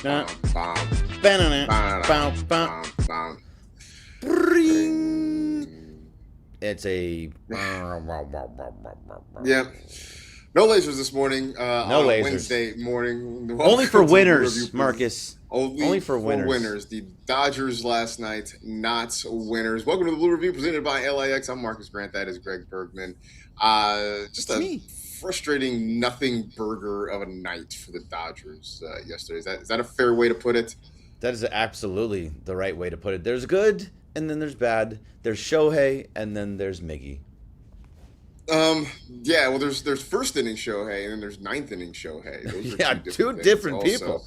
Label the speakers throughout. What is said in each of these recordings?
Speaker 1: Uh,
Speaker 2: bum,
Speaker 1: banana, bow,
Speaker 2: bum,
Speaker 1: bow.
Speaker 2: bum, bum.
Speaker 1: Bring. It's a.
Speaker 2: Yeah. No lasers this morning
Speaker 1: No
Speaker 2: on a
Speaker 1: lasers.
Speaker 2: Wednesday morning.
Speaker 1: Only for
Speaker 2: Welcome to the Blue Review.
Speaker 1: winners, Marcus.
Speaker 2: Only
Speaker 1: Only for
Speaker 2: for
Speaker 1: winners.
Speaker 2: winners. The Dodgers last night, not winners. Welcome to the Blue Review presented by LAX. I'm Marcus Grant. That is Greg Bergman. Just
Speaker 1: It's
Speaker 2: a
Speaker 1: me.
Speaker 2: frustrating nothing burger of a night for the Dodgers yesterday. Is that a fair way to put it?
Speaker 1: That is absolutely the right way to put it. There's good, and then there's bad. There's Shohei, and then there's Miggy.
Speaker 2: Yeah, well, there's first inning Shohei, and then there's ninth inning Shohei. Those are
Speaker 1: Yeah, two different people.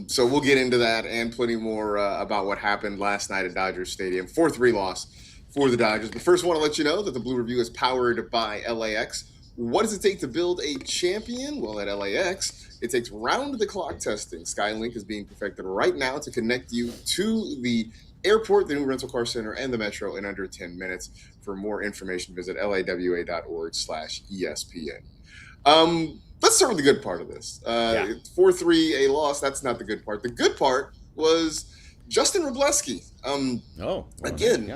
Speaker 2: So we'll get into that and plenty more about what happened last night at Dodgers Stadium. 4-3 loss for the Dodgers. But first, I want to let you know that the Blue Review is powered by LAX. What does it take to build a champion? Well, at LAX, it takes round-the-clock testing. Skylink is being perfected right now to connect you to the airport, the new rental car center, and the metro in under 10 minutes. For more information, visit lawa.org/ESPN. Let's start with the good part of this. 4-3, a loss. That's not the good part. The good part was Justin Wroblewski.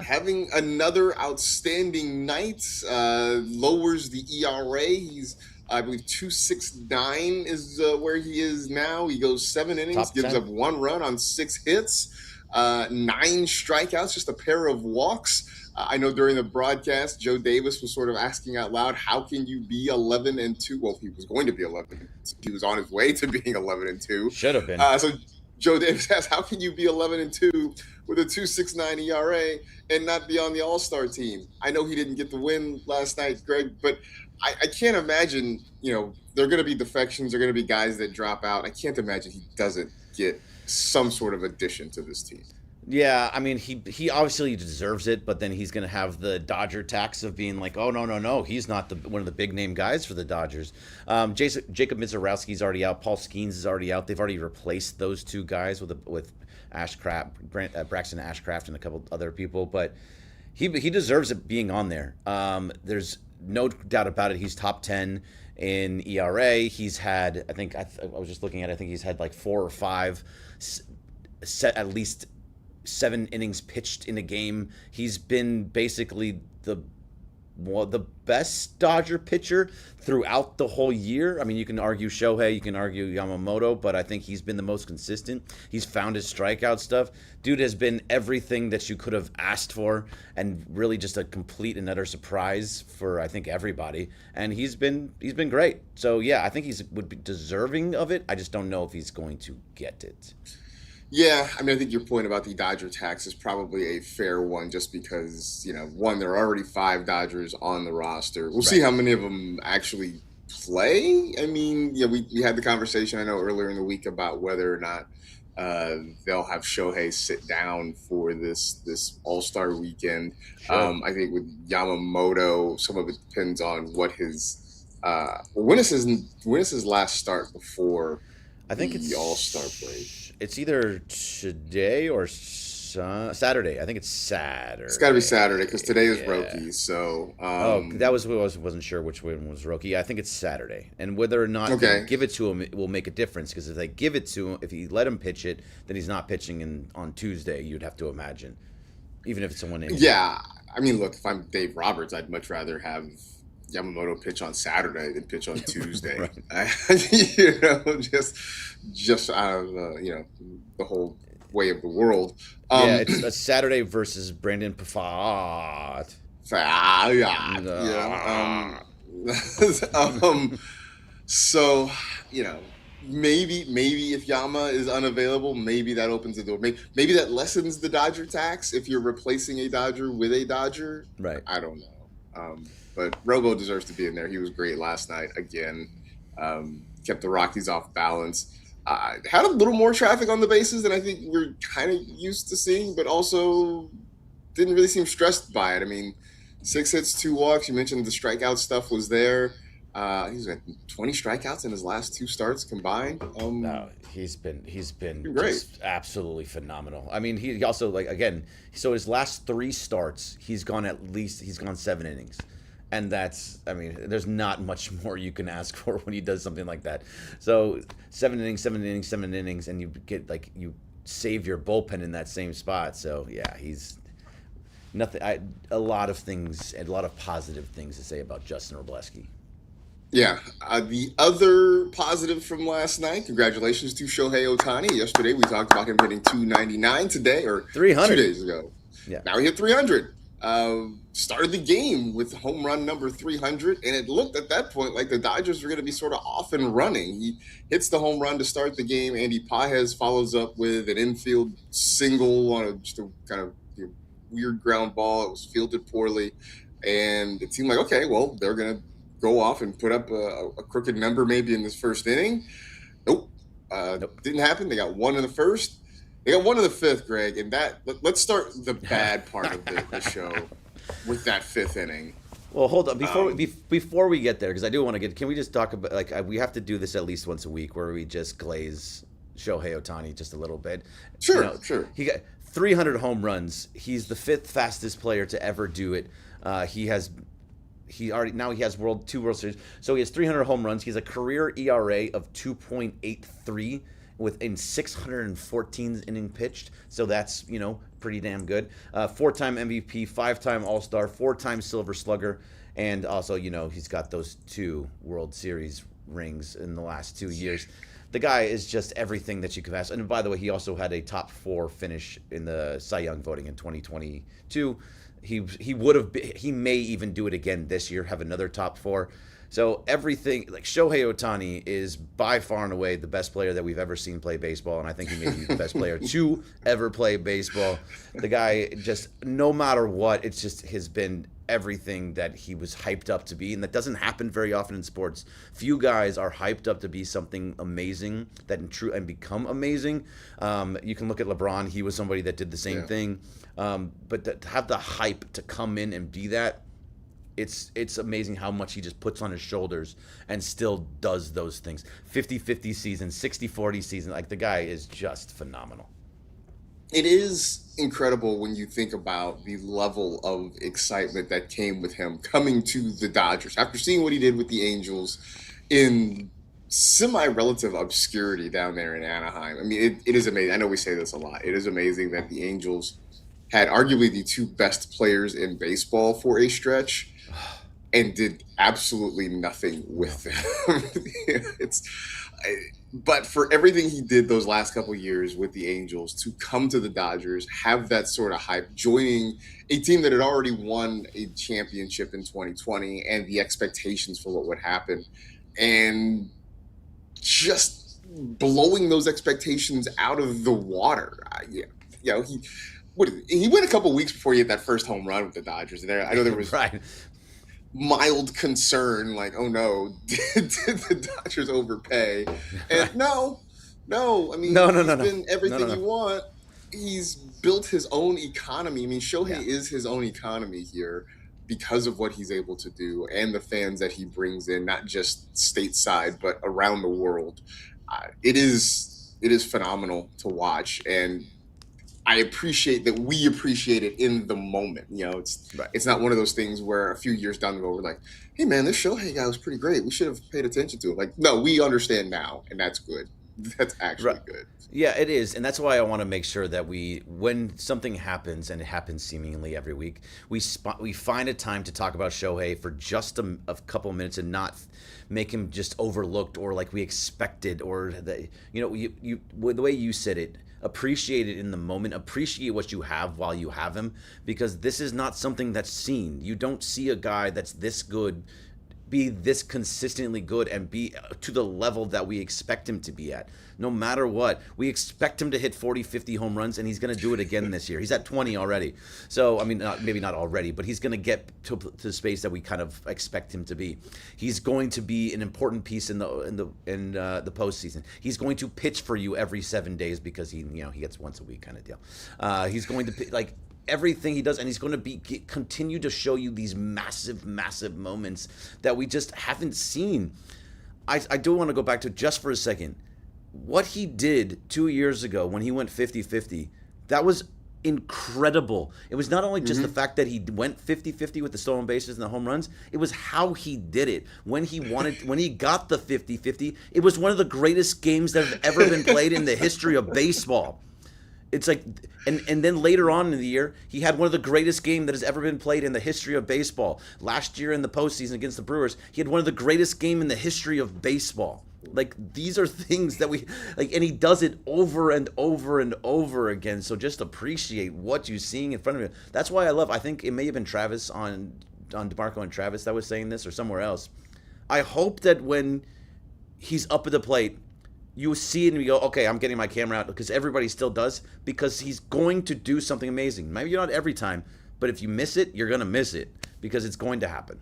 Speaker 2: Having another outstanding night, lowers the ERA. He's, I believe, 2.69 is where he is now. He goes 7 innings, gives up 1 run on 6 hits, 9 strikeouts, just a pair of walks. I know during the broadcast, Joe Davis was sort of asking out loud, how can you be 11-2? Well, he was going to be 11. He was on his way to being 11-2.
Speaker 1: Should have been.
Speaker 2: So Joe Davis asked, how can you be 11-2 with a 2.69 ERA and not be on the All-Star team? I know he didn't get the win last night, Greg, but I can't imagine, there are going to be defections. There are going to be guys that drop out. I can't imagine he doesn't get some sort of addition to this team.
Speaker 1: Yeah, I mean, he obviously deserves it, but then he's going to have the Dodger tax of being like, oh, no, he's not one of the big-name guys for the Dodgers. Jacob Mizorowski's already out. Paul Skeens is already out. They've already replaced those two guys with Braxton Ashcraft and a couple other people, but he deserves it being on there. There's no doubt about it. He's top 10 in ERA. He's had, I was just looking at it, I think he's had like 4 or 5 set at least 7 innings pitched in a game. He's been basically the best Dodger pitcher throughout the whole year. I mean, you can argue Shohei, you can argue Yamamoto, but I think he's been the most consistent. He's found his strikeout stuff. Dude has been everything that you could have asked for, and really just a complete and utter surprise for, I think, everybody. And he's been great. So yeah, I think would be deserving of it. I just don't know if he's going to get it.
Speaker 2: Yeah, I mean, I think your point about the Dodger tax is probably a fair one just because, one, there are already 5 Dodgers on the roster. We'll see how many of them actually play. I mean, we had the conversation, I know, earlier in the week about whether or not they'll have Shohei sit down for this All-Star weekend.
Speaker 1: Sure.
Speaker 2: I think with Yamamoto, some of it depends on what his when is his last start before the All-Star break?
Speaker 1: It's either today or Saturday. I think it's Saturday.
Speaker 2: It's got to be Saturday because today is Rockies. So
Speaker 1: that was what I wasn't sure which one was Rookie. I think it's Saturday, and whether or not they give it to him, it will make a difference. Because if they give it to him, if you let him pitch it, then he's not pitching on Tuesday. You'd have to imagine, even if it's someone named.
Speaker 2: Yeah, I mean, look, if I'm Dave Roberts, I'd much rather have Yamamoto pitch on Saturday than pitch on Tuesday. Just out of the whole way of the world.
Speaker 1: It's a Saturday versus Brandon Pfaadt.
Speaker 2: So maybe if Yama is unavailable, maybe that opens the door. Maybe that lessens the Dodger tax if you're replacing a Dodger with a Dodger.
Speaker 1: Right.
Speaker 2: I don't know. But Wrobo deserves to be in there. He was great last night again. Kept the Rockies off balance. Had a little more traffic on the bases than I think we're kind of used to seeing, but also didn't really seem stressed by it. I mean, 6 hits, 2 walks. You mentioned the strikeout stuff was there. He's got 20 strikeouts in his last 2 starts combined.
Speaker 1: No, he's been
Speaker 2: great.
Speaker 1: Just absolutely phenomenal. I mean, he also, so his last 3 starts, he's gone 7 innings. And that's, I mean, there's not much more you can ask for when he does something like that. So 7 innings, and you get you save your bullpen in that same spot. So yeah, he's nothing. A lot of things, a lot of positive things to say about Justin Robleski.
Speaker 2: Yeah. The other positive from last night, congratulations to Shohei Ohtani. Yesterday we talked about him hitting 299 today, or
Speaker 1: 300
Speaker 2: 2 days ago.
Speaker 1: Yeah.
Speaker 2: Now he hit 300. Started the game with home run number 300, and it looked at that point like the Dodgers were going to be sort of off and running. He hits the home run to start the game. Andy Pages follows up with an infield single on just a kind of weird ground ball. It was fielded poorly, and it seemed like, okay, well, they're going to go off and put up a crooked number maybe in this first inning. Nope. Didn't happen. They got one in the first. They got one in the fifth, Greg, and let's start the bad part of the show with that fifth inning.
Speaker 1: Well, hold on before we get there, because I do want to get. Can we just talk about we have to do this at least once a week, where we just glaze Shohei Ohtani just a little bit.
Speaker 2: Sure, sure.
Speaker 1: He got 300 home runs. He's the fifth fastest player to ever do it. He has 2 World Series, so he has 300 home runs. He has a career ERA of 2.83. within 614 innings pitched, so that's pretty damn good. 4-time MVP, 5-time All-Star, 4-time Silver Slugger, and also he's got those 2 World Series rings in the last 2 years. The guy is just everything that you could ask. And by the way, he also had a top 4 finish in the Cy Young voting in 2022. He may even do it again this year, have another top 4. So everything, Shohei Ohtani is by far and away the best player that we've ever seen play baseball, and I think he may be the best player to ever play baseball. The guy just, no matter what, it's just has been everything that he was hyped up to be, and that doesn't happen very often in sports. Few guys are hyped up to be something amazing and become amazing. You can look at LeBron; he was somebody that did the same thing, but to have the hype to come in and be that. It's amazing how much he just puts on his shoulders and still does those things. 50-50 season, 60-40 season. The guy is just phenomenal.
Speaker 2: It is incredible when you think about the level of excitement that came with him coming to the Dodgers after seeing what he did with the Angels in semi-relative obscurity down there in Anaheim. I mean, it is amazing. I know we say this a lot. It is amazing that the Angels had arguably the 2 best players in baseball for a stretch and did absolutely nothing with them. But for everything he did those last couple of years with the Angels, to come to the Dodgers, have that sort of hype, joining a team that had already won a championship in 2020 and the expectations for what would happen, and just blowing those expectations out of the water. He went a couple weeks before he hit that first home run with the Dodgers. I know there was mild concern, oh no, did the Dodgers overpay? And no. I mean, he's been everything you want. He's built his own economy. I mean, Shohei is his own economy here because of what he's able to do and the fans that he brings in, not just stateside but around the world. It is phenomenal to watch, and I appreciate that we appreciate it in the moment. It's not one of those things where a few years down the road we're like, hey man, this Shohei guy was pretty great. We should have paid attention to him. No, we understand now, and that's good. That's actually good.
Speaker 1: Yeah, it is, and that's why I want to make sure that when something happens, and it happens seemingly every week, we find a time to talk about Shohei for just a couple minutes and not make him just overlooked or like we expected, or the way you said it. Appreciate it in the moment. Appreciate what you have while you have him, because this is not something that's seen. You don't see a guy that's this good be this consistently good and be to the level that we expect him to be at. No matter what, we expect him to hit 40, 50 home runs, and he's going to do it again this year. He's at 20 already. So, I mean, maybe not already, but he's going to get to the space that we kind of expect him to be. He's going to be an important piece in the postseason. He's going to pitch for you every 7 days because he gets once a week kind of deal. He's going to everything he does, and he's going to continue to show you these massive moments that we just haven't seen. I do want to go back to just for a second what he did 2 years ago when he went 50-50. That was incredible. It was not only just the fact that he went 50-50 with the stolen bases and the home runs, it was how he did it. When he got the 50-50, it was one of the greatest games that have ever been played in the history of baseball. It's like, and then later on in the year, he had one of the greatest games that has ever been played in the history of baseball. Last year in the postseason against the Brewers, he had one of the greatest games in the history of baseball. Like, these are things that we like, and he does it over and over and over again. So just appreciate what you're seeing in front of you. That's why I think it may have been Travis on DeMarco and Travis that was saying this, or somewhere else. I hope that when he's up at the plate, you see it and you go, okay, I'm getting my camera out, because everybody still does, because he's going to do something amazing. Maybe not every time, but if you miss it, you're going to miss it, because it's going to happen.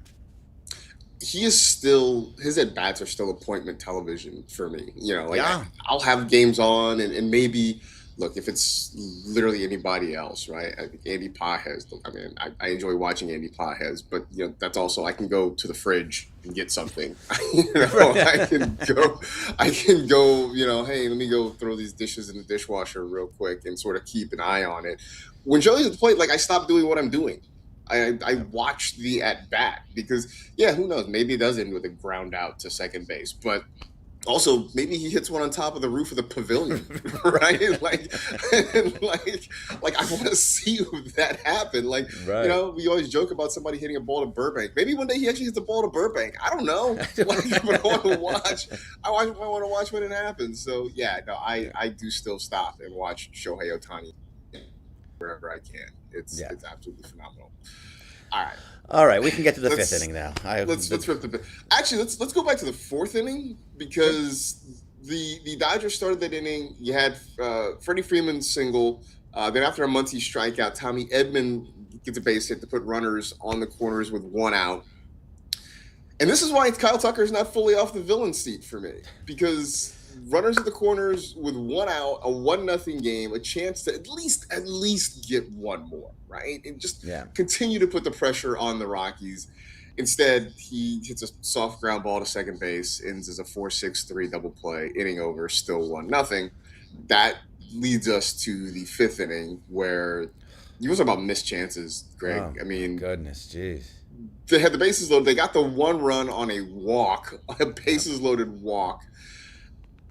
Speaker 2: He is still, his at-bats are still appointment television for me.
Speaker 1: Yeah.
Speaker 2: I'll have games on and maybe, look, if it's literally anybody else, right? I think Andy Pages, I enjoy watching Andy Pages, but that's also, I can go to the fridge and get something. I can go, hey, let me go throw these dishes in the dishwasher real quick and sort of keep an eye on it. When Joey's at the plate, I stopped doing what I'm doing. I watch the at-bat because, who knows? Maybe it does end with a ground out to second base. But also, maybe he hits one on top of the roof of the pavilion, right? I want to see that happen. Right. We always joke about somebody hitting a ball to Burbank. Maybe one day he actually hits the ball to Burbank. I don't know. I want to watch. I want to watch when it happens. So, I do still stop and watch Shohei Ohtani wherever I can. It's absolutely phenomenal. All right, we can get to the fifth inning now. Let's rip the bit. Actually, let's go back to the fourth inning, because the Dodgers started that inning. You had Freddie Freeman's single. Then after a Muncy strikeout, Tommy Edman gets a base hit to put runners on the corners with one out. And this is why Kyle Tucker is not fully off the villain seat for me, because runners at the corners with one out, a 1-0 game, a chance to at least get one more, right? And just continue to put the pressure on the Rockies. Instead, he hits a soft ground ball to second base, ends as a 4-6-3 double play, inning over, still 1-0. That leads us to the fifth inning, where you was about missed chances, Greg.
Speaker 1: Oh, goodness, jeez.
Speaker 2: They had the bases loaded. They got the one run on a walk, a bases loaded walk,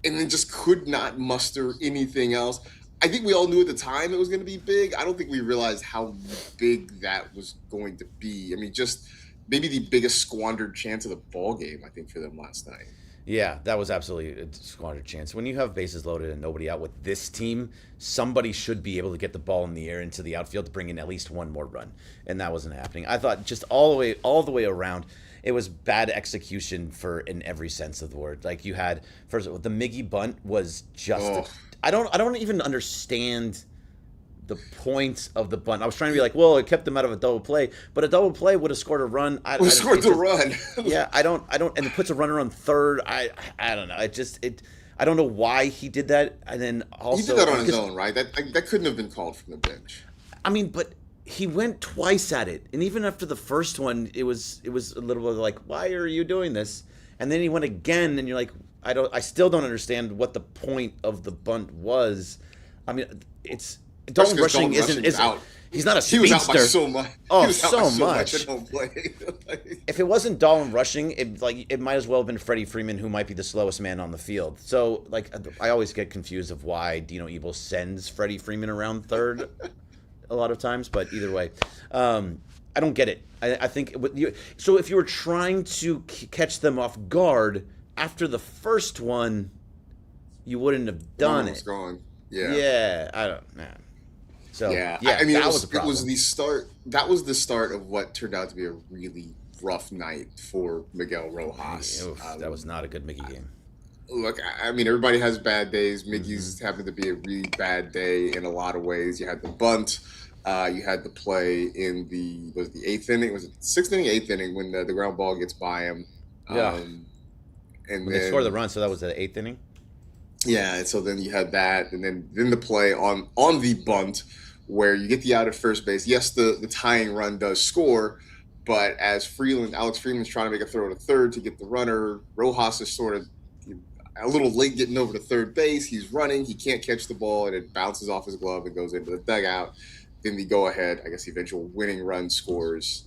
Speaker 2: and then just could not muster anything else. I think we all knew at the time it was going to be big. I don't think we realized how big that was going to be. Just maybe the biggest squandered chance of the ball game, I think, for them last night.
Speaker 1: Yeah, that was absolutely a squandered chance. When you have bases loaded and nobody out with this team, somebody should be able to get the ball in the air into the outfield to bring in at least one more run, and that wasn't happening. I thought just all the way around, it was bad execution in every sense of the word. Like, you had, first of all, the Miggy bunt was just I don't even understand the point of the bunt. I was trying to be like, well, it kept them out of a double play, but a double play would have scored a run.
Speaker 2: Scored the run.
Speaker 1: I don't, and it puts a runner on third. I don't know. I don't know why he did that. And then also,
Speaker 2: he did that on his own, right? That couldn't have been called from the bench.
Speaker 1: But he went twice at it, and even after the first one, it was a little bit like, why are you doing this? And then he went again, and you're like, I still don't understand what the point of the bunt was. It's Dalton Rushing isn't out. He's not a speedster.
Speaker 2: He was out by so much.
Speaker 1: Oh, so much. If it wasn't Dalton Rushing, it might as well have been Freddie Freeman, who might be the slowest man on the field. So, I always get confused of why Dino Ebel sends Freddie Freeman around third a lot of times, but either way, I don't get it. I think so. If you were trying to catch them off guard after the first one, you wouldn't have done it.
Speaker 2: Gone.
Speaker 1: Yeah. I don't know. So that was the problem.
Speaker 2: It was the start. That was the start of what turned out to be a really rough night for Miguel Rojas.
Speaker 1: That was not a good Mickey game.
Speaker 2: Look, everybody has bad days. Mickey's happened to be a really bad day in a lot of ways. You had the bunt. You had the play in the eighth inning? Was it sixth inning, eighth inning when the ground ball gets by him?
Speaker 1: Yeah. And when they scored the run, so that was the eighth inning?
Speaker 2: Yeah, and so then you had that, and then the play on the bunt where you get the out at first base. Yes, the tying run does score, but as Alex Freeland's trying to make a throw to third to get the runner, Rojas is sort of a little late getting over to third base. He's running. He can't catch the ball, and it bounces off his glove and goes into the dugout. in the go-ahead, I guess the eventual winning run scores.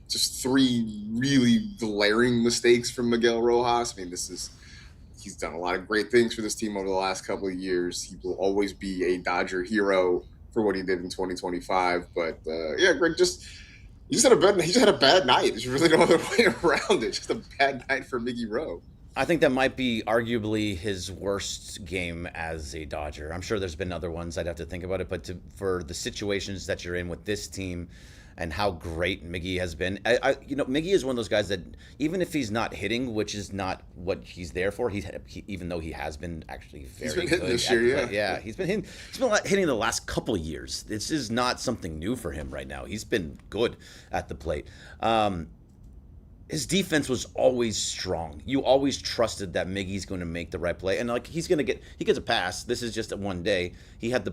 Speaker 2: Just three really glaring mistakes from Miguel Rojas. I mean, he's done a lot of great things for this team over the last couple of years. He will always be a Dodger hero for what he did in 2025. But yeah, Greg, he just had a bad night. There's really no other way around it. Just a bad night for Miggy Rowe.
Speaker 1: I think that might be arguably his worst game as a Dodger. I'm sure there's been other ones. I'd have to think about it, but for the situations that you're in with this team and how great Miggy has been, Miggy is one of those guys that even if he's not hitting, which is not what he's there for, even though he has been actually very
Speaker 2: He's been hitting
Speaker 1: good
Speaker 2: this year, yeah.
Speaker 1: yeah, he's been hitting. He's been hitting the last couple of years. This is not something new for him right now. He's been good at the plate. His defense was always strong. You always trusted that Miggy's going to make the right play, and like he gets a pass. This is just a one day. He had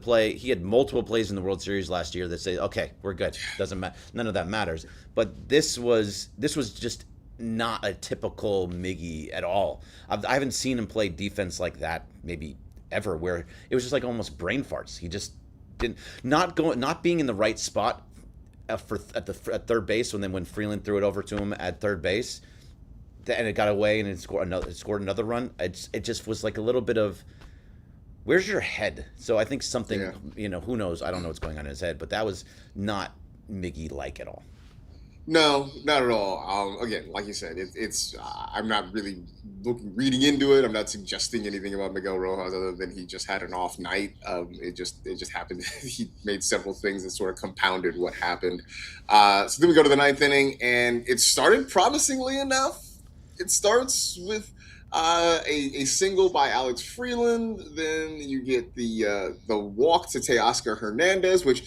Speaker 1: multiple plays in the World Series last year that say, okay, we're good. Doesn't matter. None of that matters. But this was just not a typical Miggy at all. I haven't seen him play defense like that maybe ever, where it was just like almost brain farts. He just didn't not being in the right spot at third base when Freeland threw it over to him at third base, and it got away and it scored another run. It just was like a little bit of, where's your head? So I think something, who knows? I don't know what's going on in his head, but that was not Miggy like at all.
Speaker 2: No, not at all. Again, like you said, it's I'm not really reading into it. I'm not suggesting anything about Miguel Rojas other than he just had an off night. It just happened. He made several things that sort of compounded what happened. So then we go to the ninth inning, and it started promisingly enough. It starts with a single by Alex Freeland. Then you get the walk to Teoscar Hernandez, which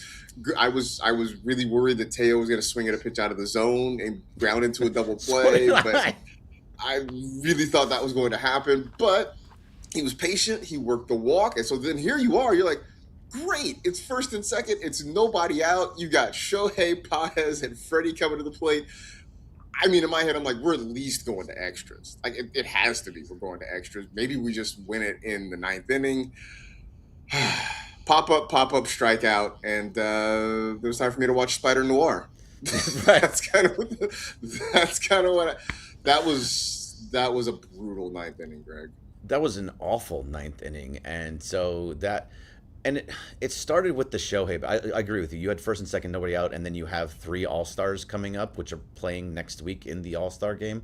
Speaker 2: I was really worried that Teo was going to swing at a pitch out of the zone and ground into a double play, but I really thought that was going to happen. But he was patient. He worked the walk, and so then here you are. You're like, great. It's first and second. It's nobody out. You got Shohei, Paez, and Freddie coming to the plate. I mean, in my head, I'm like, we're at least going to extras. Like, it has to be. We're going to extras. Maybe we just win it in the ninth inning. Pop up, strikeout, and it was time for me to watch Spider Noir. That's kind of what that was a brutal ninth inning, Greg.
Speaker 1: That was an awful ninth inning, and so it started with the Shohei. I agree with you. You had first and second, nobody out, and then you have three All-Stars coming up, which are playing next week in the All-Star game,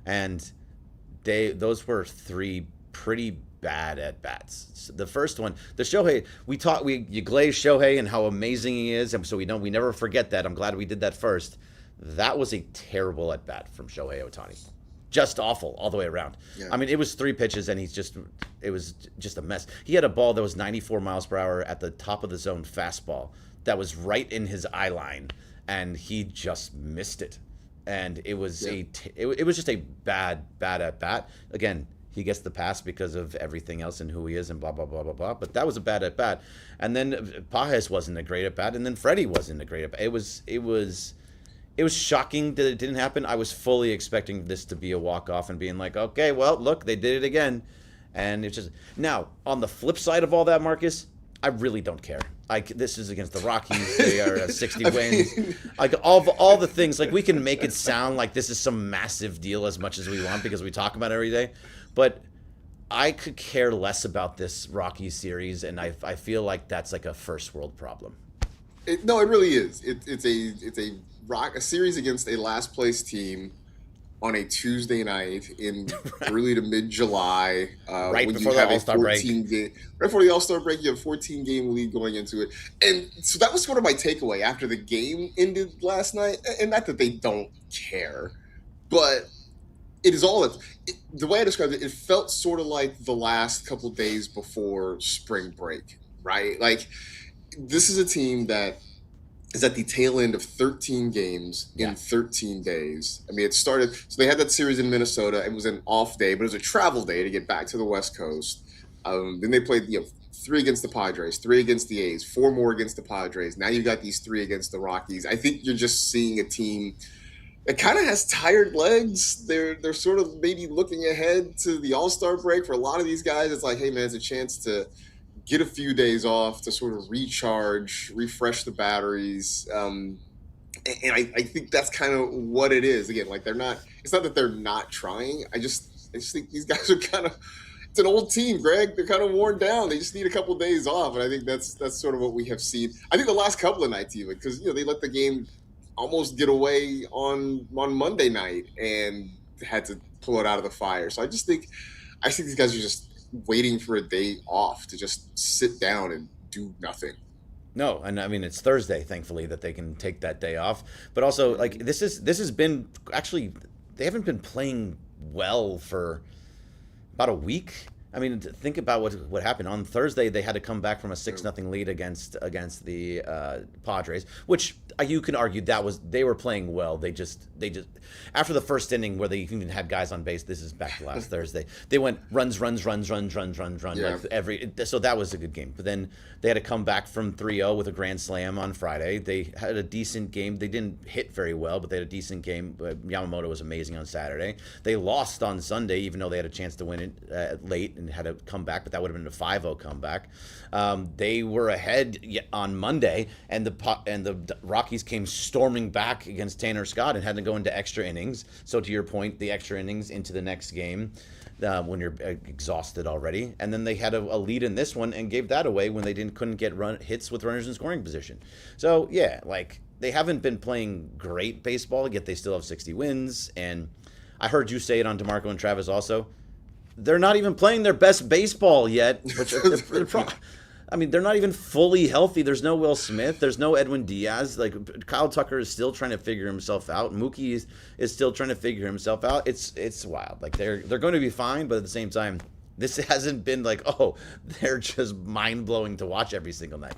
Speaker 1: and those were three pretty bad at bats. So the first one, the Shohei, you glaze Shohei and how amazing he is, and so we never forget that. I'm glad we did that first. That was a terrible at bat from Shohei Ohtani. Just awful all the way around. Yeah. I mean, it was three pitches and it was just a mess. He had a ball that was 94 miles per hour at the top of the zone fastball that was right in his eye line, and he just missed it. And it was it was just a bad at bat. Again, he gets the pass because of everything else and who he is and blah, blah, blah, blah, blah. But that was a bad at bat. And then Paez wasn't a great at bat, and then Freddie wasn't a great at bat. It was shocking that it didn't happen. I was fully expecting this to be a walk-off and being like, okay, well, look, they did it again. And it's just... Now, on the flip side of all that, Marcus, I really don't care. This is against the Rockies. They are 60 wins. Like, all the things, like, we can make it sound like this is some massive deal as much as we want because we talk about it every day. But I could care less about this Rockies series, and I feel like that's like a first world problem.
Speaker 2: No, it really is. It's a series against a last place team on a Tuesday night in early to mid July.
Speaker 1: Right before the All-Star break.
Speaker 2: Right before the All-Star break, you have a 14-game lead going into it. And so that was sort of my takeaway after the game ended last night. And not that they don't care, but it is all the way I described it, it felt sort of like the last couple days before spring break, right? Like, this is a team that is at the tail end of 13 games in 13 days. I mean, it started, so they had that series in Minnesota. It was an off day, but it was a travel day to get back to the West Coast. Then they played, 3 against the Padres, 3 against the A's, 4 more against the Padres. Now you got these 3 against the Rockies. I think you're just seeing a team that kind of has tired legs. They're sort of maybe looking ahead to the All-Star break. For a lot of these guys, it's like, hey, man, it's a chance to get a few days off to sort of recharge, refresh the batteries. And I think that's kind of what it is. Again, like it's not that they're not trying. I just think these guys are kind of, it's an old team, Greg. They're kind of worn down. They just need a couple of days off. And I think that's sort of what we have seen. I think the last couple of nights even, because, they let the game almost get away on Monday night and had to pull it out of the fire. So I think these guys are just waiting for a day off to just sit down and do nothing.
Speaker 1: No, and I mean it's Thursday, thankfully, that they can take that day off. But also, like this has been actually they haven't been playing well for about a week. I mean, think about what happened on Thursday. They had to come back from a 6-0 lead against the Padres, which you can argue they were playing well. They just after the first inning where they even had guys on base. This is back to last Thursday. They went runs, yeah. So that was a good game. But then they had to come back from 3-0 with a grand slam on Friday. They had a decent game. They didn't hit very well, but they had a decent game. Yamamoto was amazing on Saturday. They lost on Sunday, even though they had a chance to win it late and had to come back, but that would have been a 5-0 comeback. They were ahead on Monday, and the Rockies came storming back against Tanner Scott and had to go into extra innings. So to your point, the extra innings into the next game when you're exhausted already, and then they had a lead in this one and gave that away when they couldn't get hits with runners in scoring position. So yeah, like they haven't been playing great baseball, yet they still have 60 wins. And I heard you say it on DeMarco and Travis also. They're not even playing their best baseball yet. I mean, they're not even fully healthy. There's no Will Smith. There's no Edwin Diaz. Like Kyle Tucker is still trying to figure himself out. Mookie is still trying to figure himself out. It's wild. Like they're going to be fine, but at the same time, this hasn't been like, oh, they're just mind blowing to watch every single night.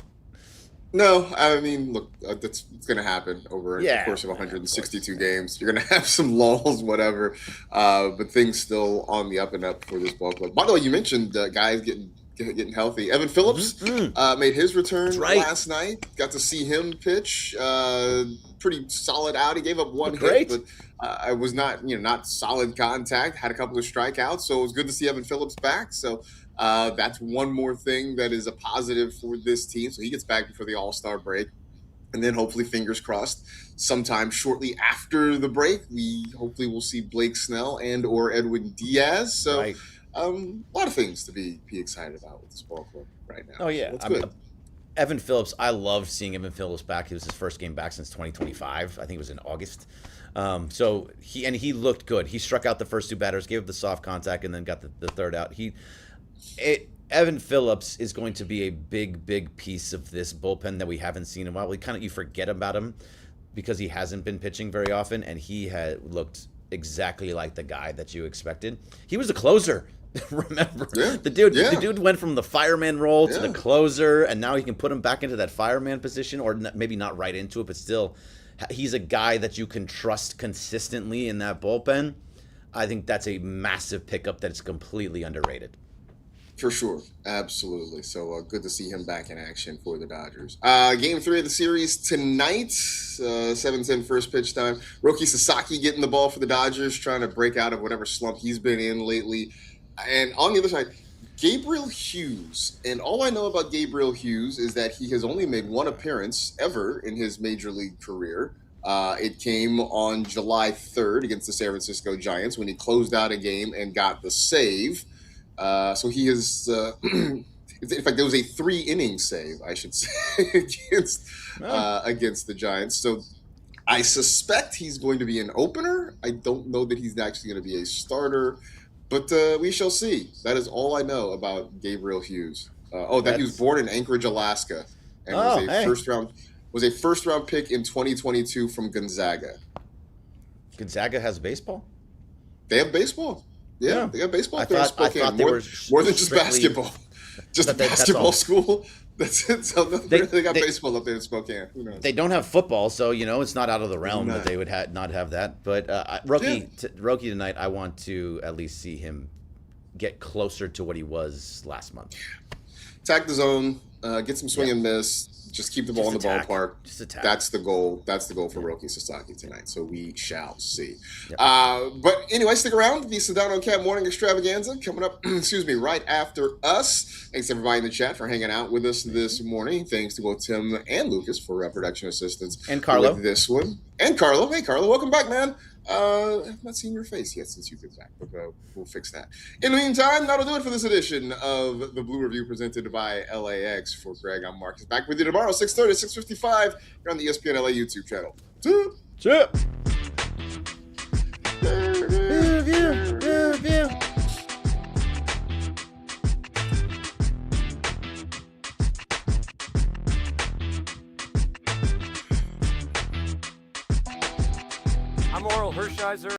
Speaker 2: No, I mean, look, it's going to happen over the course of 162 games. You're going to have some lulls, whatever, but things still on the up and up for this ball club. By the way, you mentioned guys getting healthy. Evan Phillips made his return last night. Got to see him pitch. Pretty solid out. He gave up one hit, but it was not solid contact. Had a couple of strikeouts, so it was good to see Evan Phillips back. So. That's one more thing that is a positive for this team. So he gets back before the All-Star break. And then hopefully, fingers crossed, sometime shortly after the break, we hopefully will see Blake Snell and or Edwin Diaz. So a lot of things to be excited about with this ball club right now.
Speaker 1: Oh, yeah. So Evan Phillips, I loved seeing Evan Phillips back. It was his first game back since 2025. I think it was in August. So he looked good. He struck out the first two batters, gave up the soft contact, and then got the third out. Evan Phillips is going to be a big piece of this bullpen that we haven't seen in a while. You forget about him because he hasn't been pitching very often, and he had looked exactly like the guy that you expected. He was a closer. Remember, the dude went from the fireman role to the closer, and now he can put him back into that fireman position, or maybe not right into it, but still, he's a guy that you can trust consistently in that bullpen. I think that's a massive pickup that is completely underrated.
Speaker 2: For sure. Absolutely. So good to see him back in action for the Dodgers. Game 3 of the series tonight, 7:10 first pitch time. Roki Sasaki getting the ball for the Dodgers, trying to break out of whatever slump he's been in lately. And on the other side, Gabriel Hughes. And all I know about Gabriel Hughes is that he has only made one appearance ever in his major league career. It came on July 3rd against the San Francisco Giants when he closed out a game and got the save. So he is, in fact, there was a 3-inning save, I should say, against the Giants. So I suspect he's going to be an opener. I don't know that he's actually going to be a starter, but we shall see. That is all I know about Gabriel Hughes. That he was born in Anchorage, Alaska, and was a first round pick in 2022 from Gonzaga.
Speaker 1: Gonzaga has baseball?
Speaker 2: They have baseball. Yeah, they got baseball up there in Spokane.
Speaker 1: I thought they were
Speaker 2: more than just basketball. Just a basketball school. That's it. So they got baseball up there in Spokane. Who knows?
Speaker 1: They don't have football, so it's not out of the realm that they would not have that. But Roki tonight, I want to at least see him get closer to what he was last month.
Speaker 2: Attack the zone, Get some swing and miss. Just keep the ball in the ballpark.
Speaker 1: Just attack.
Speaker 2: That's the goal. That's the goal for Roki Sasaki tonight. So we shall see.
Speaker 1: Yep.
Speaker 2: But anyway, stick around. The Sedano Cat Morning Extravaganza coming up, right after us. Thanks everybody in the chat for hanging out with us this morning. Thanks to both Tim and Lucas for production assistance.
Speaker 1: And Carlo.
Speaker 2: With this one. And Carlo. Hey, Carlo. Welcome back, man. I've not seen your face yet since you've been back, but we'll fix that. In the meantime, that'll do it for this edition of the Blue Review presented by LAX. For Greg, I'm Marcus. Back with you tomorrow, 6:30, 6:55, here on the ESPN LA YouTube channel.
Speaker 1: Chip.
Speaker 3: I'm Oral Hershiser.